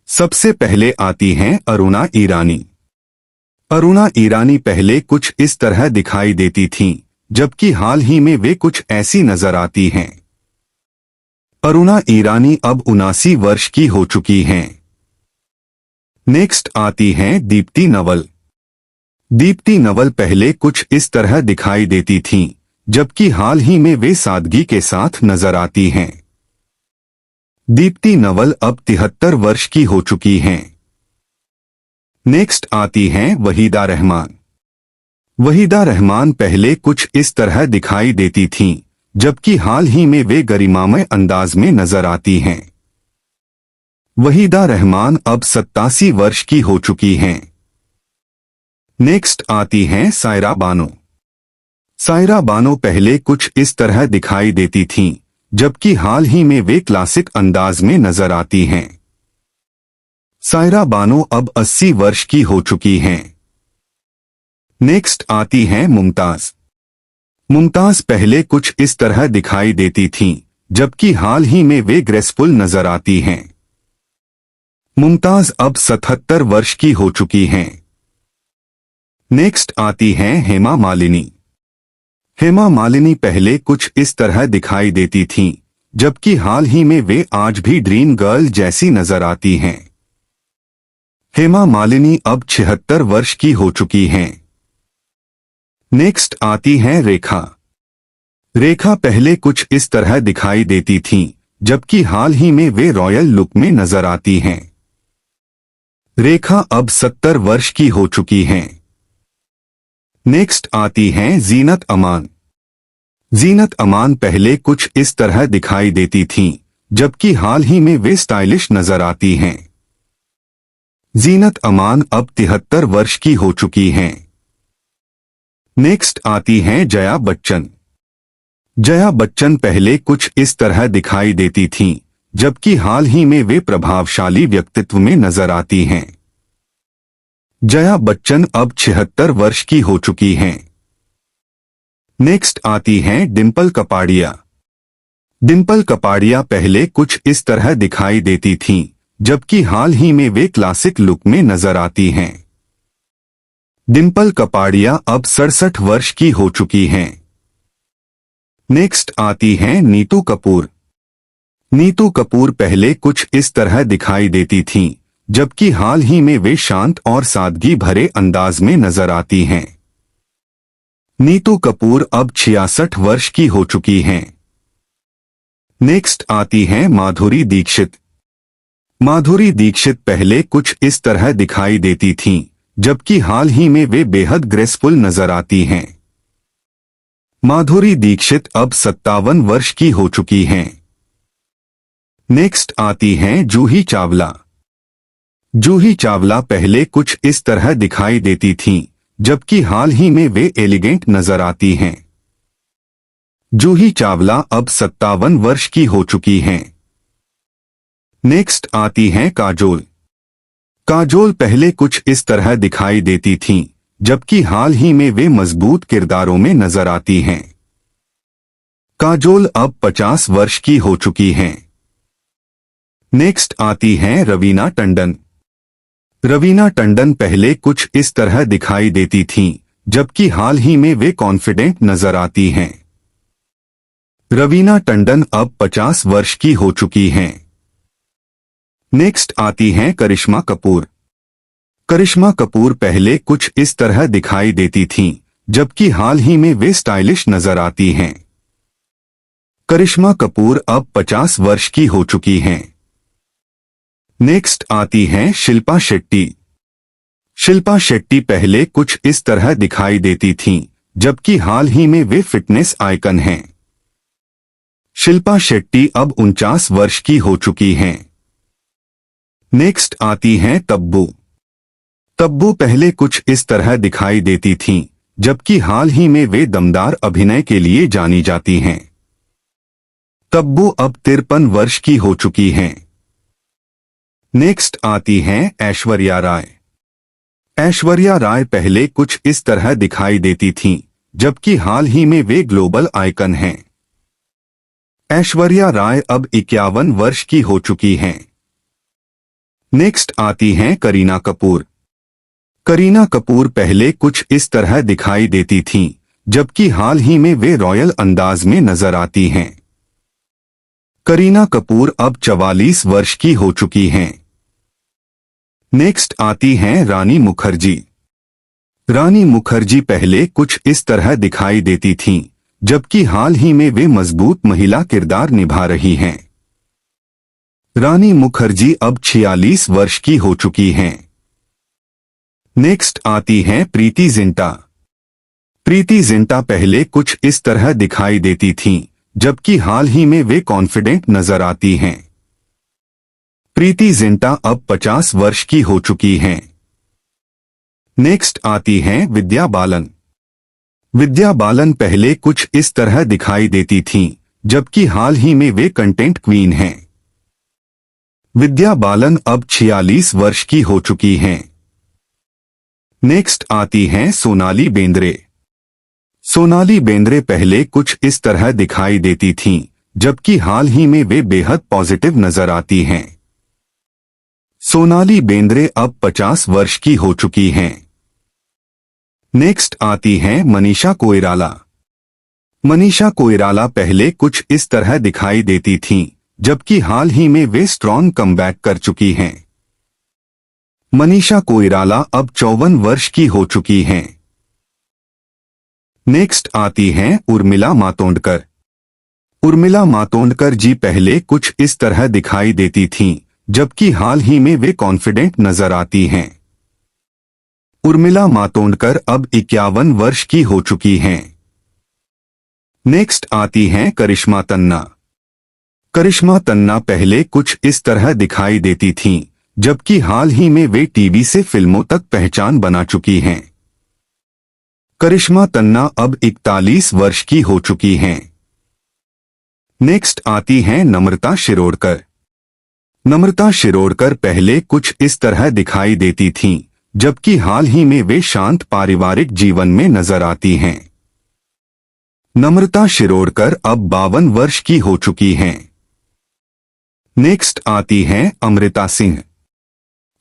सबसे पहले आती हैं अरुणा ईरानी। अरुणा ईरानी पहले कुछ इस तरह दिखाई देती थीं, जबकि हाल ही में वे कुछ ऐसी नजर आती हैं। अरुणा ईरानी अब 79 वर्ष की हो चुकी हैं। नेक्स्ट आती हैं दीप्ति नवल। दीप्ति नवल पहले कुछ इस तरह दिखाई देती थीं, जबकि हाल ही में वे सादगी के साथ नजर आती हैं। दीप्ति नवल अब 73 वर्ष की हो चुकी हैं। नेक्स्ट आती हैं वहीदा रहमान। वहीदा रहमान पहले कुछ इस तरह दिखाई देती थीं, जबकि हाल ही में वे गरिमामय अंदाज में नजर आती हैं। वहीदा रहमान अब 87 वर्ष की हो चुकी हैं। नेक्स्ट आती हैं सायरा बानो। सायरा बानो पहले कुछ इस तरह दिखाई देती थीं, जबकि हाल ही में वे क्लासिक अंदाज में नजर आती हैं। सायरा बानो अब 80 वर्ष की हो चुकी हैं। नेक्स्ट आती हैं मुमताज। मुमताज पहले कुछ इस तरह दिखाई देती थीं, जबकि हाल ही में वे ग्रेसफुल नजर आती हैं। मुमताज अब 77 वर्ष की हो चुकी हैं। नेक्स्ट आती हैं हेमा मालिनी। हेमा मालिनी पहले कुछ इस तरह दिखाई देती थीं, जबकि हाल ही में वे आज भी ड्रीम गर्ल जैसी नजर आती हैं। हेमा मालिनी अब 76 वर्ष की हो चुकी हैं। नेक्स्ट आती हैं रेखा। रेखा पहले कुछ इस तरह दिखाई देती थीं, जबकि हाल ही में वे रॉयल लुक में नजर आती हैं। रेखा अब 70 वर्ष की हो चुकी हैं। नेक्स्ट आती हैं जीनत अमान। जीनत अमान पहले कुछ इस तरह दिखाई देती थीं, जबकि हाल ही में वे स्टाइलिश नजर आती हैं। जीनत अमान अब 73 वर्ष की हो चुकी हैं। नेक्स्ट आती हैं जया बच्चन। जया बच्चन पहले कुछ इस तरह दिखाई देती थीं, जबकि हाल ही में वे प्रभावशाली व्यक्तित्व में नजर आती हैं। जया बच्चन अब 76 वर्ष की हो चुकी हैं। नेक्स्ट आती हैं डिंपल कपाड़िया। डिंपल कपाड़िया पहले कुछ इस तरह दिखाई देती थीं, जबकि हाल ही में वे क्लासिक लुक में नजर आती हैं। डिंपल कपाड़िया अब 67 वर्ष की हो चुकी हैं। नेक्स्ट आती हैं नीतू कपूर। नीतू कपूर पहले कुछ इस तरह दिखाई देती थीं, जबकि हाल ही में वे शांत और सादगी भरे अंदाज में नजर आती हैं। नीतू कपूर अब 66 वर्ष की हो चुकी हैं। नेक्स्ट आती हैं माधुरी दीक्षित। माधुरी दीक्षित पहले कुछ इस तरह दिखाई देती थीं, जबकि हाल ही में वे बेहद ग्रेसफुल नजर आती हैं। माधुरी दीक्षित अब 57 वर्ष की हो चुकी हैं। नेक्स्ट आती हैं जूही चावला। जूही चावला पहले कुछ इस तरह दिखाई देती थीं, जबकि हाल ही में वे एलिगेंट नजर आती हैं। जूही चावला अब 57 वर्ष की हो चुकी हैं। नेक्स्ट आती हैं काजोल। काजोल पहले कुछ इस तरह दिखाई देती थीं, जबकि हाल ही में वे मजबूत किरदारों में नजर आती हैं। काजोल अब 50 वर्ष की हो चुकी हैं। नेक्स्ट आती हैं रवीना टंडन। रवीना टंडन पहले कुछ इस तरह दिखाई देती थीं, जबकि हाल ही में वे कॉन्फिडेंट नजर आती हैं। रवीना टंडन अब 50 वर्ष की हो चुकी हैं। नेक्स्ट आती हैं करिश्मा कपूर। करिश्मा कपूर पहले कुछ इस तरह दिखाई देती थीं, जबकि हाल ही में वे स्टाइलिश नजर आती हैं। करिश्मा कपूर अब 50 वर्ष की हो चुकी हैं। नेक्स्ट आती हैं शिल्पा शेट्टी। शिल्पा शेट्टी पहले कुछ इस तरह दिखाई देती थीं, जबकि हाल ही में वे फिटनेस आइकन हैं। शिल्पा शेट्टी अब 49 वर्ष की हो चुकी हैं। नेक्स्ट आती हैं तब्बू। तब्बू पहले कुछ इस तरह दिखाई देती थीं, जबकि हाल ही में वे दमदार अभिनय के लिए जानी जाती हैं। तब्बू अब 53 वर्ष की हो चुकी हैं। नेक्स्ट आती हैं ऐश्वर्या राय। ऐश्वर्या राय पहले कुछ इस तरह दिखाई देती थीं, जबकि हाल ही में वे ग्लोबल आइकन हैं। ऐश्वर्या राय अब 51 वर्ष की हो चुकी हैं। नेक्स्ट आती हैं करीना कपूर। करीना कपूर पहले कुछ इस तरह दिखाई देती थीं, जबकि हाल ही में वे रॉयल अंदाज में नजर आती हैं। करीना कपूर अब 44 वर्ष की हो चुकी हैं। नेक्स्ट आती हैं रानी मुखर्जी। रानी मुखर्जी पहले कुछ इस तरह दिखाई देती थीं, जबकि हाल ही में वे मजबूत महिला किरदार निभा रही हैं। रानी मुखर्जी अब 46 वर्ष की हो चुकी हैं। नेक्स्ट आती हैं प्रीति जिंटा। प्रीति जिंटा पहले कुछ इस तरह दिखाई देती थीं, जबकि हाल ही में वे कॉन्फिडेंट नजर आती हैं। प्रीति जिंटा अब 50 वर्ष की हो चुकी हैं। नेक्स्ट आती हैं विद्या बालन। विद्या बालन पहले कुछ इस तरह दिखाई देती थीं, जबकि हाल ही में वे कंटेंट क्वीन हैं। विद्या बालन अब 46 वर्ष की हो चुकी हैं। नेक्स्ट आती हैं सोनाली बेंद्रे। सोनाली बेंद्रे पहले कुछ इस तरह दिखाई देती थीं, जबकि हाल ही में वे बेहद पॉजिटिव नजर आती हैं। सोनाली बेंद्रे अब 50 वर्ष की हो चुकी हैं। नेक्स्ट आती हैं मनीषा कोइराला। मनीषा कोइराला पहले कुछ इस तरह दिखाई देती थीं, जबकि हाल ही में वे स्ट्रॉन्ग कमबैक कर चुकी हैं। मनीषा कोइराला अब 54 वर्ष की हो चुकी हैं। नेक्स्ट आती हैं उर्मिला मातोंडकर। उर्मिला मातोंडकर जी पहले कुछ इस तरह दिखाई देती थीं, जबकि हाल ही में वे कॉन्फिडेंट नजर आती हैं। उर्मिला मातोंडकर अब 51 वर्ष की हो चुकी हैं। नेक्स्ट आती हैं करिश्मा तन्ना। करिश्मा तन्ना पहले कुछ इस तरह दिखाई देती थीं, जबकि हाल ही में वे टीवी से फिल्मों तक पहचान बना चुकी हैं। करिश्मा तन्ना अब 41 वर्ष की हो चुकी हैं। नेक्स्ट आती हैं नम्रता शिरोडकर। नम्रता शिरोडकर पहले कुछ इस तरह दिखाई देती थीं, जबकि हाल ही में वे शांत पारिवारिक जीवन में नजर आती हैं। नम्रता शिरोडकर अब 52 वर्ष की हो चुकी हैं। नेक्स्ट आती हैं अमृता सिंह।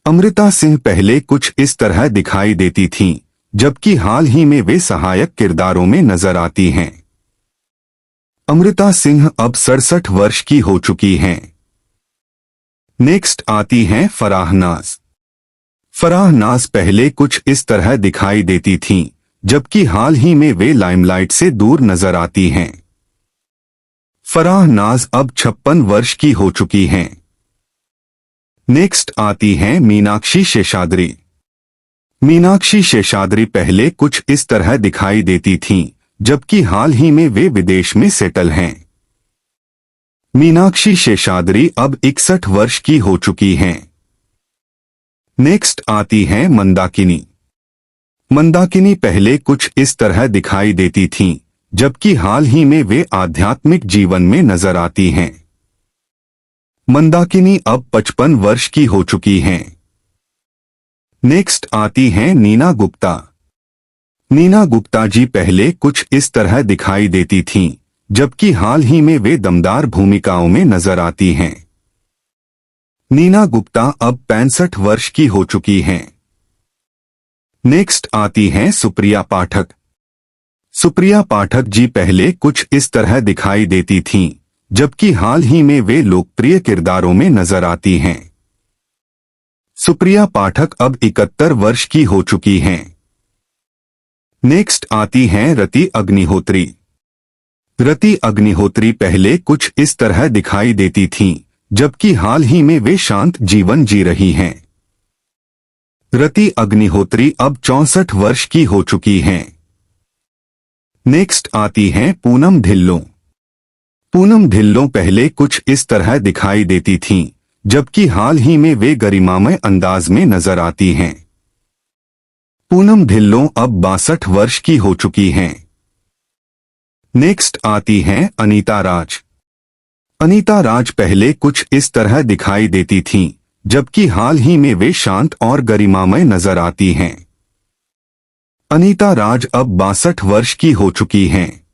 अमृता सिंह पहले कुछ इस तरह दिखाई देती थीं, जबकि हाल ही में वे सहायक किरदारों में नजर आती हैं। अमृता सिंह अब 67 वर्ष की हो चुकी हैं। नेक्स्ट आती हैं फराह नाज। फराह नाज पहले कुछ इस तरह दिखाई देती थीं, जबकि हाल ही में वे लाइमलाइट से दूर नजर आती हैं। फराह नाज अब 56 वर्ष की हो चुकी हैं। नेक्स्ट आती हैं मीनाक्षी शेषाद्री। मीनाक्षी शेषाद्री पहले कुछ इस तरह दिखाई देती थीं, जबकि हाल ही में वे विदेश में सेटल हैं। मीनाक्षी शेषाद्री अब 61 वर्ष की हो चुकी हैं। नेक्स्ट आती हैं मंदाकिनी। मंदाकिनी पहले कुछ इस तरह दिखाई देती थीं, जबकि हाल ही में वे आध्यात्मिक जीवन में नजर आती हैं। मंदाकिनी अब 55 वर्ष की हो चुकी हैं। नेक्स्ट आती हैं नीना गुप्ता। नीना गुप्ता जी पहले कुछ इस तरह दिखाई देती थीं, जबकि हाल ही में वे दमदार भूमिकाओं में नजर आती हैं। नीना गुप्ता अब 65 वर्ष की हो चुकी हैं। नेक्स्ट आती हैं सुप्रिया पाठक। सुप्रिया पाठक जी पहले कुछ इस तरह दिखाई देती थीं, जबकि हाल ही में वे लोकप्रिय किरदारों में नजर आती हैं। सुप्रिया पाठक अब 71 वर्ष की हो चुकी हैं। नेक्स्ट आती हैं रति अग्निहोत्री। रति अग्निहोत्री पहले कुछ इस तरह दिखाई देती थीं, जबकि हाल ही में वे शांत जीवन जी रही हैं। रति अग्निहोत्री अब 64 वर्ष की हो चुकी हैं। नेक्स्ट आती हैं पूनम ढिल्लों। पूनम ढिल्लों पहले कुछ इस तरह दिखाई देती थीं, जबकि हाल ही में वे गरिमामय अंदाज में नजर आती हैं। पूनम ढिल्लों अब 62 वर्ष की हो चुकी हैं। नेक्स्ट आती हैं अनीता राज। अनीता राज पहले कुछ इस तरह दिखाई देती थीं, जबकि हाल ही में वे शांत और गरिमामय नजर आती हैं। अनीता राज अब 62 वर्ष की हो चुकी हैं।